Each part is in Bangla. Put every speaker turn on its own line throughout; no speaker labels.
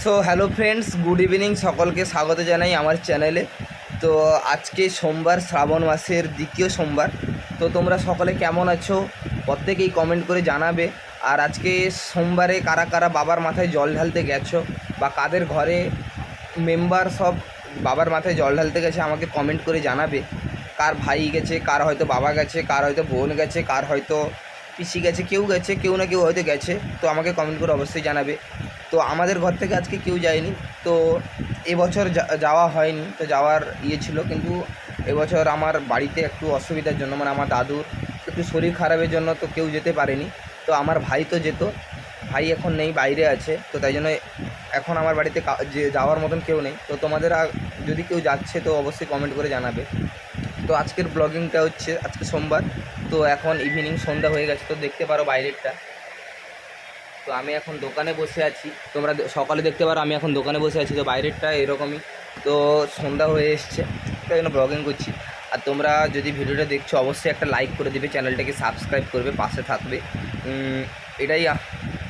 So hello friends, good evening. সকলকে স্বাগত জানাই আমার চ্যানেলে। তো আজকে সোমবার, শ্রাবণ মাসের দ্বিতীয় সোমবার। তো তোমরা সকলে কেমন আছো প্রত্যেকেই কমেন্ট করে জানাবে। আর আজকে সোমবারে কারা কারা বাবার মাথায় জল ঢালতে গেছো বা কাদের ঘরে মেম্বার সব বাবার মাথায় জল ঢালতে গেছে আমাকে কমেন্ট করে জানাবে। কার ভাই গেছে, কার হয়তো বাবা গেছে, কার হয়তো বোন গেছে, কার হয়তো পিসি গেছে, কেউ না কেউ হয়তো গেছে। তো আমাকে কমেন্ট করে অবশ্যই জানাবে। তো আমাদের ঘর থেকে আজকে কেউ যায়নি, তো এবছর যাওয়া হয়নি। তো যাওয়ার ছিল, কিন্তু এবছর আমার বাড়িতে একটু অসুবিধার জন্য, মানে আমার দাদুর একটু শরীর খারাপের জন্য তো কেউ যেতে পারেনি। তো আমার ভাই তো যেত, ভাই এখন নেই, বাইরে আছে। তো তাই জন্য এখন আমার বাড়িতে যে যাওয়ার মতন কেউ নেই। তো তোমাদের যদি কেউ যাচ্ছে তো অবশ্যই কমেন্ট করে জানাবে। তো আজকের ব্লগিংটা হচ্ছে আজকে সোমবার। তো এখন ইভিনিং, সন্ধ্যা হয়ে গেছে, তো দেখতে পারো বাইরেরটা। তো আমি এখন দোকানে বসে আছি, তোমরা সকালে দেখতে পারো আমি এখন দোকানে বসে আছি। তো বাইরেরটা এরকমই। তো সন্ধ্যা হয়ে এসছে, তাই জন্য ব্লগিং করছি। আর তোমরা যদি ভিডিওটা দেখছো অবশ্যই একটা লাইক করে দেবে, চ্যানেলটাকে সাবস্ক্রাইব করবে, পাশে থাকবে। এটাই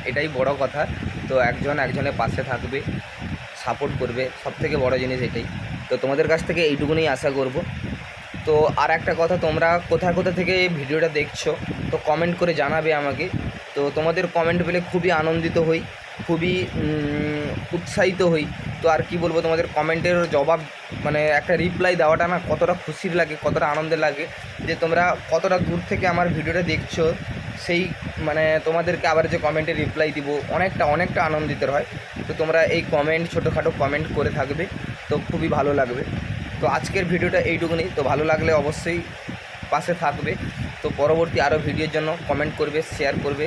এটাই বড় কথা। তো একজনের পাশে থাকবে, সাপোর্ট করবে, সবথেকে বড় জিনিস এটাই। তো তোমাদের কাছ থেকে এইটুকুনি আশা করব। তো আর একটা কথা, তোমরা কোথা থেকে ভিডিওটা দেখছো তো কমেন্ট করে জানাবে আমাকে। তো তোমাদের কমেন্ট পেলে খুবই আনন্দিত হই, খুবই উৎসাহিত হই। তো আর কি বলবো, তোমাদের কমেন্টের জবাব, মানে একটা রিপ্লাই দেওয়াটা না কতটা খুশির লাগে, কতটা আনন্দের লাগে, যে তোমরা কতটা দূর থেকে আমার ভিডিওটা দেখছো। সেই মানে তোমাদেরকে আবার যে কমেন্টে রিপ্লাই দিব, অনেকটা আনন্দিত হয়। তো তোমরা এই কমেন্ট, ছোটোখাটো কমেন্ট করে থাকবে, তো খুবই ভালো লাগবে। তো আজকের ভিডিওটা এইটুকুনি। তো ভালো লাগলে অবশ্যই পাশে থাকবে। তো পরবর্তী আরও ভিডিওর জন্য কমেন্ট করবে, শেয়ার করবে,